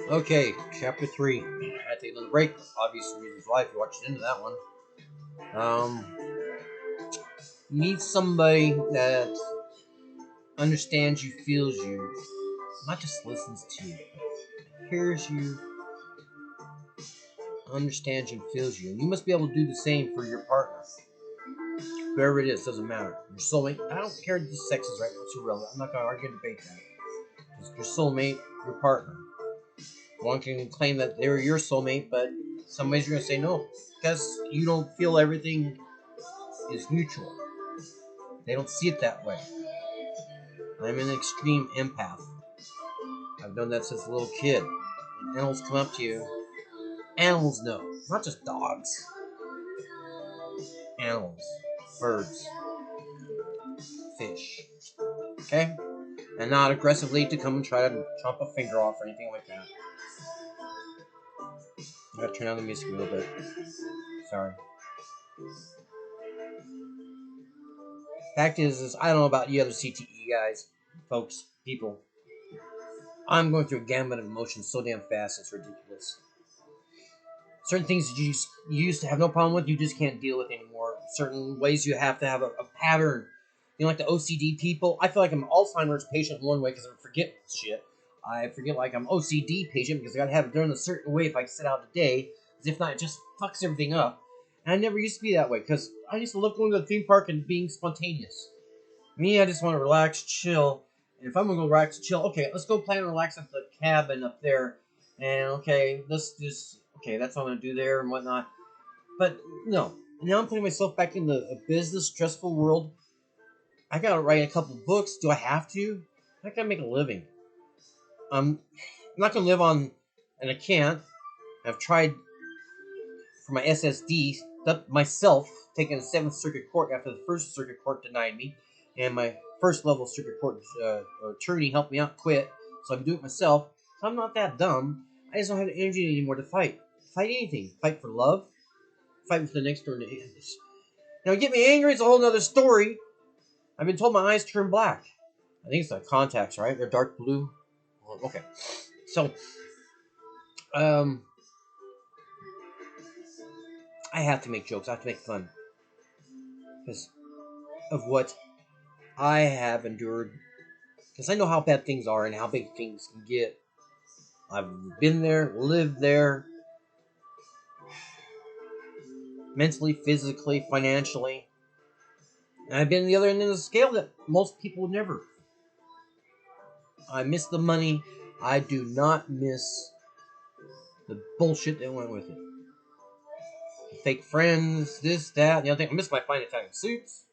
Okay, chapter 3. I had to take another break. Obvious reasons why, if you watched into that one. Um, you need somebody that understands you, feels you, not just listens to you, hears you, understands you, feels you. And you must be able to do the same for your partner. Whoever it is, doesn't matter. Your soulmate, I don't care what the sex is right now, it's irrelevant. I'm not going to argue and debate that. It's your soulmate, your partner. One can claim that they're your soulmate, but some ways you're going to say no. Because you don't feel everything is mutual. They don't see it that way. I'm an extreme empath. I've done that since a little kid. When animals come up to you, animals know. Not just dogs. Animals. Birds. Fish. Okay? And not aggressively to come and try to chomp a finger off or anything like that. I gotta turn down the music a little bit. Sorry. Fact is I don't know about you other CTE guys, folks, people. I'm going through a gamut of emotions so damn fast, it's ridiculous. Certain things you used to have no problem with, you just can't deal with anymore. Certain ways you have to have a pattern. You know, like the OCD people. I feel like I'm an Alzheimer's patient in one way because I forget shit. I forget like I'm OCD patient because I gotta have it done a certain way if I set out a day. Because if not, it just fucks everything up. And I never used to be that way because I used to love going to the theme park and being spontaneous. Me, I just want to relax, chill. And if I'm gonna go relax, chill, okay, let's go plan and relax at the cabin up there. And okay, let's just that's what I'm gonna do there and whatnot. But no, now I'm putting myself back in the business stressful world. I gotta write a couple books. Do I have to? I gotta make a living. I'm not gonna live on, and I can't. I've tried for my SSD myself, taking a Seventh Circuit Court after the First Circuit Court denied me, and my first level Circuit Court attorney helped me out, quit, so I can do it myself. So I'm not that dumb. I just don't have the energy anymore to fight. Fight anything. Fight for love. Fight with the next door neighbors. Now, get me angry is a whole other story. I've been told my eyes turn black. I think it's the contacts, right? They're dark blue. Okay. So, um, I have to make jokes. I have to make fun. Because of what I have endured. Because I know how bad things are and how big things can get. I've been there, lived there. Mentally, physically, financially. And I've been on the other end of the scale that most people would never. I miss the money. I do not miss the bullshit that went with it. Fake friends, this, that, and the other thing. I miss my fine Italian suits.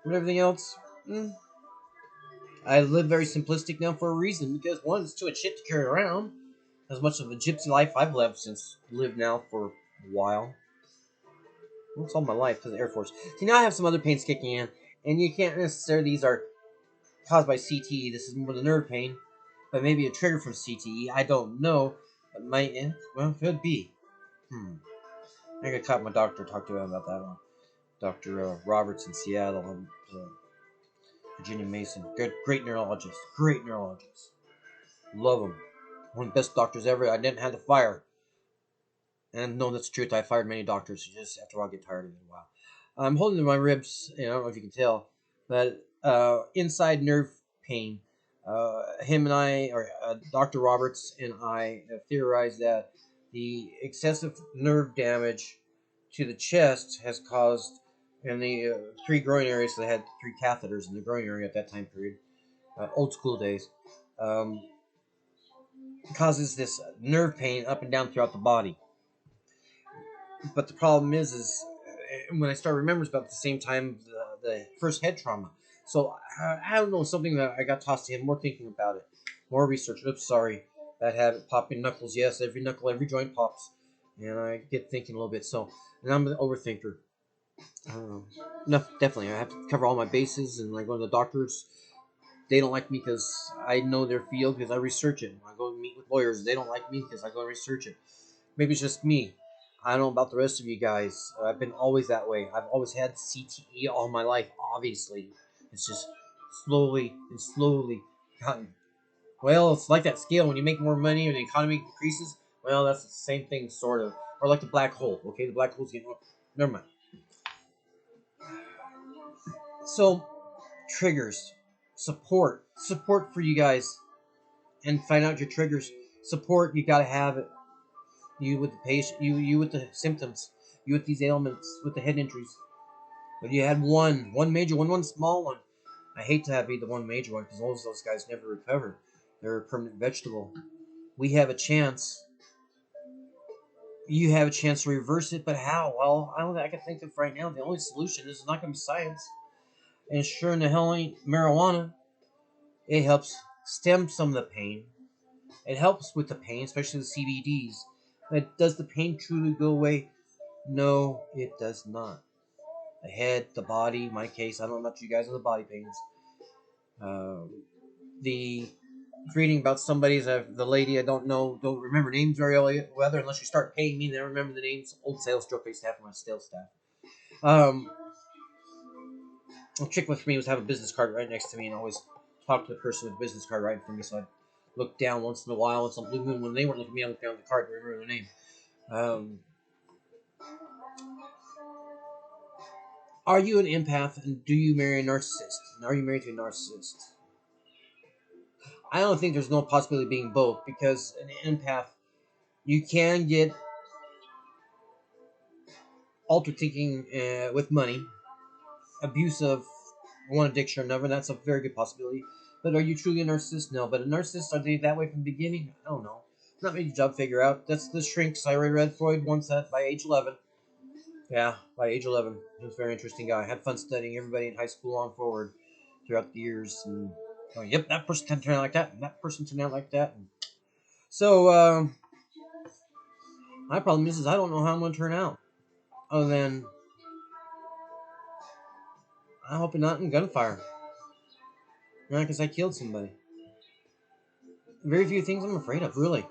And everything else. I live very simplistic now for a reason. Because one, it's too much shit to carry around. As much of the gypsy life I've lived now for a while. Well, it's all my life because of the Air Force. See, now I have some other pains kicking in. And you can't necessarily, these are caused by CTE. This is more the nerve pain. But maybe a trigger from CTE. I don't know. But well, could be. I gotta talk to my doctor, talk to him about that one. Dr. Roberts in Seattle, and Virginia Mason. Great neurologist. Great neurologist. Love him. One of the best doctors ever. I didn't have to fire. And no, that's the truth. I fired many doctors. Just after a while, I get tired of it. Wow. I'm holding to my ribs. I don't know if you can tell, but inside nerve pain. Him and I, or Dr. Roberts and I, have theorized that the excessive nerve damage to the chest has caused, in the three growing areas, so they had three catheters in the growing area at that time period, old school days, causes this nerve pain up and down throughout the body. But the problem is when I start remembering, it's about the same time the first head trauma. So I don't know, something that I got tossed to him, more thinking about it, more research. Oops, sorry, bad habit, popping knuckles. Yes, every knuckle, every joint pops, and I get thinking a little bit. So, and I'm an overthinker. No, definitely, I have to cover all my bases, and I go to the doctors. They don't like me because I know their field because I research it. When I go meet with lawyers, they don't like me because I go and research it. Maybe it's just me. I don't know about the rest of you guys. I've been always that way. I've always had CTE all my life, obviously. It's just slowly and slowly gotten Well, it's like that scale. When you make more money or the economy increases, well, that's the same thing, sort of. Or like the black hole. Okay, the black hole's getting. Never mind. So, triggers, support for you guys, and find out your triggers. Support, you gotta have it. You with the patient, you with the symptoms, you with these ailments, with the head injuries. But you had one major one small one. I hate to have be the one major one because those guys never recover. They're a permanent vegetable. We have a chance. You have a chance to reverse it, but how? Well, I don't think I can think of right now. The only solution is not going to be science. And sure in the hell ain't marijuana. It helps stem some of the pain. It helps with the pain, especially the CBDs. But does the pain truly go away? No, it does not. The head, the body, my case, I don't know about you guys with the body pains. The reading about somebody's the lady I don't remember names very well unless you start paying me. Then I remember the names. Old sales joke I used to have for my sales staff. A chick with me was having a business card right next to me and always talk to the person with the business card right in front of me. So I'd look down once in a while. Once on blue moon when they weren't looking at me, I looked down at the card to remember their name. Are you an empath and do you marry a narcissist? And are you married to a narcissist? I don't think there's no possibility of being both because an empath, you can get altered thinking with money, abuse of one addiction or another. That's a very good possibility. But are you truly a narcissist? No. But a narcissist, are they that way from the beginning? I don't know. Not many job to figure out. That's the shrinks. I read Freud once that by age 11. Yeah, by age 11. He was a very interesting guy. I had fun studying everybody in high school on forward throughout the years. And yep, that person turned out like that, and that person turned out like that. And so, my problem is I don't know how I'm going to turn out. Other than, I hope not in gunfire. Not because I killed somebody. Very few things I'm afraid of, really.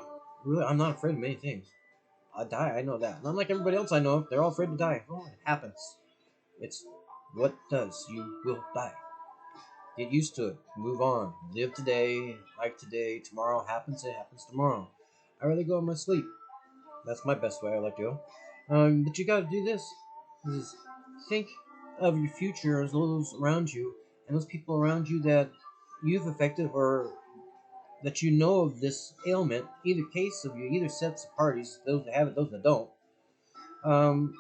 Really, I'm not afraid of many things. I die, I know that. Not like everybody else I know, they're all afraid to die. Oh, it happens. It's what does. You will die. Get used to it. Move on. Live today, like today. Tomorrow happens, it happens tomorrow. I'd rather go in my sleep. That's my best way I like to go. But you gotta do this. Is think of your future as those around you and those people around you that you've affected or that you know of this ailment, either case of you, either sets of parties, those that have it, those that don't. Um,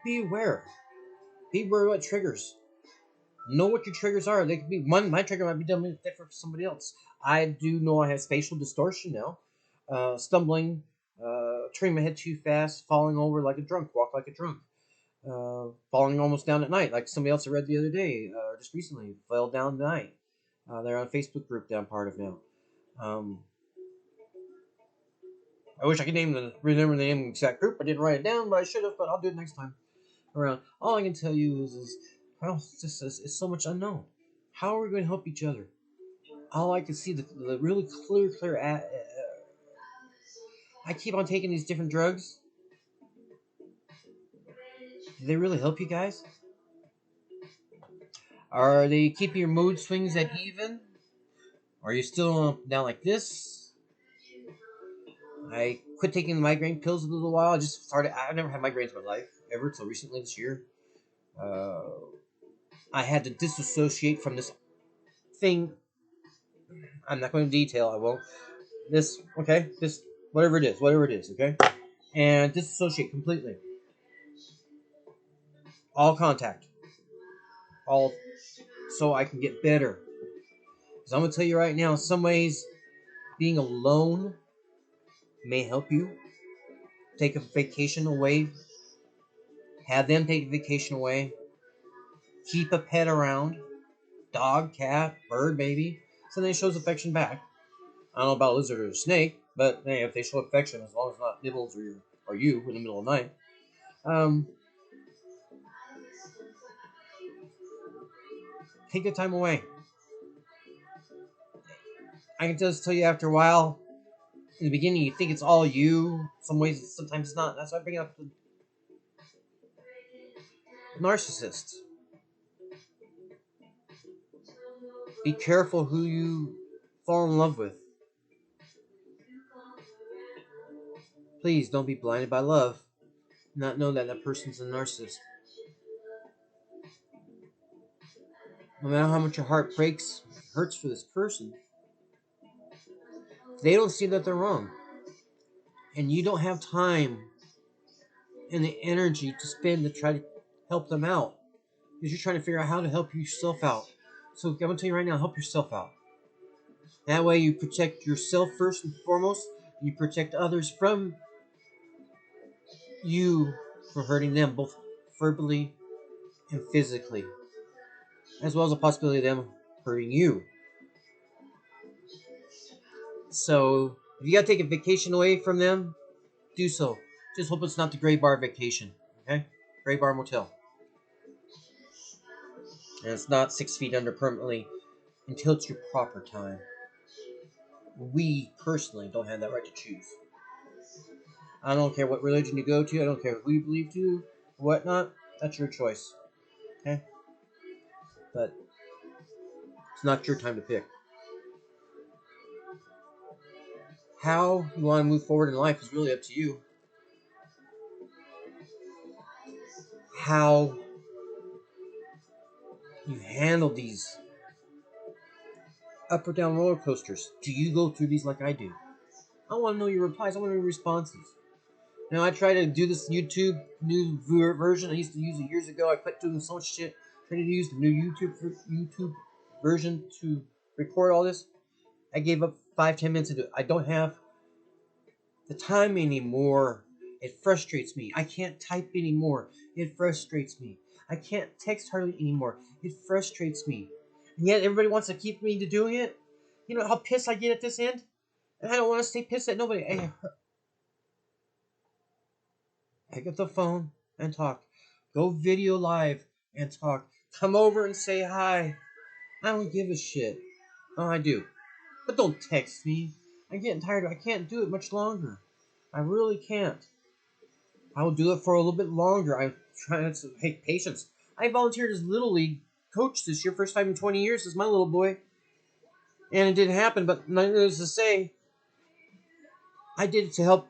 be aware. Be aware of what triggers. Know what your triggers are. They could be one. My trigger might be different for somebody else. I do know I have spatial distortion now. Stumbling, turning my head too fast, falling over like a drunk, walk like a drunk. Falling almost down at night, like somebody else I read the other day, just recently, fell down at night. They're on a Facebook group that I'm part of now. Um, I wish I could remember the name of the exact group. I didn't write it down, but I should have. But I'll do it next time around. All I can tell you is well, it's so much unknown. How are we going to help each other? I like to see the really clear. I keep on taking these different drugs. Do they really help you guys? Are they keeping your mood swings at even? Are you still down like this? I quit taking the migraine pills a little while. I just started. I've never had migraines in my life ever until recently this year. Uh, I had to disassociate from this thing. I'm not going to detail. I won't. This okay? This whatever it is. Okay, and disassociate completely. All contact. All so I can get better. Because I'm gonna tell you right now, in some ways, being alone may help you. Take a vacation away. Have them take a vacation away. Keep a pet around. Dog, cat, bird, maybe. So then it shows affection back. I don't know about a lizard or a snake, but hey, if they show affection, as long as it's not nibbles or you in the middle of the night. Um, take the time away. I can just tell you after a while, in the beginning, you think it's all you. Some ways, sometimes it's not. That's why I bring up the narcissist. Be careful who you fall in love with. Please don't be blinded by love. Not know that that person's a narcissist. No matter how much your heart breaks, hurts for this person, they don't see that they're wrong. And you don't have time and the energy to spend to try to help them out. Because you're trying to figure out how to help yourself out. So I'm going to tell you right now, help yourself out. That way you protect yourself first and foremost. And you protect others from you from hurting them, both verbally and physically. As well as the possibility of them hurting you. So if you got to take a vacation away from them, do so. Just hope it's not the Gray Bar vacation. Okay? Gray Bar Motel. And it's not 6 feet under permanently until it's your proper time. We personally don't have that right to choose. I don't care what religion you go to. I don't care who you believe to, whatnot. That's your choice. Okay? But it's not your time to pick. How you want to move forward in life is really up to you. How you handle these up or down roller coasters. Do you go through these like I do? I want to know your replies. I want to know your responses. Now, I try to do this YouTube new version. I used to use it years ago. I quit doing so much shit. Trying to use the new YouTube version to record all this. I gave up 5-10 minutes to do it. I don't have the time anymore. It frustrates me. I can't type anymore. It frustrates me. I can't text hardly anymore. It frustrates me. And yet everybody wants to keep me to doing it. You know how pissed I get at this end? And I don't want to stay pissed at nobody. Pick up the phone and talk. Go video live and talk. Come over and say hi. I don't give a shit. Oh, I do. But don't text me. I'm getting tired. I can't do it much longer. I really can't. I will do it for a little bit longer. I'm trying to take patience. I volunteered as Little League coach this year. First time in 20 years as my little boy. And it didn't happen, but needless to say, I did it to help,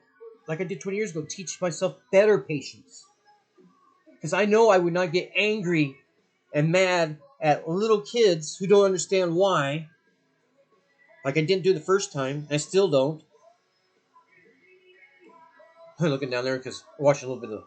like I did 20 years ago, teach myself better patience. Because I know I would not get angry and mad at little kids who don't understand why. Like I didn't do the first time. I still don't. I'm looking down there because I'm watching a little bit of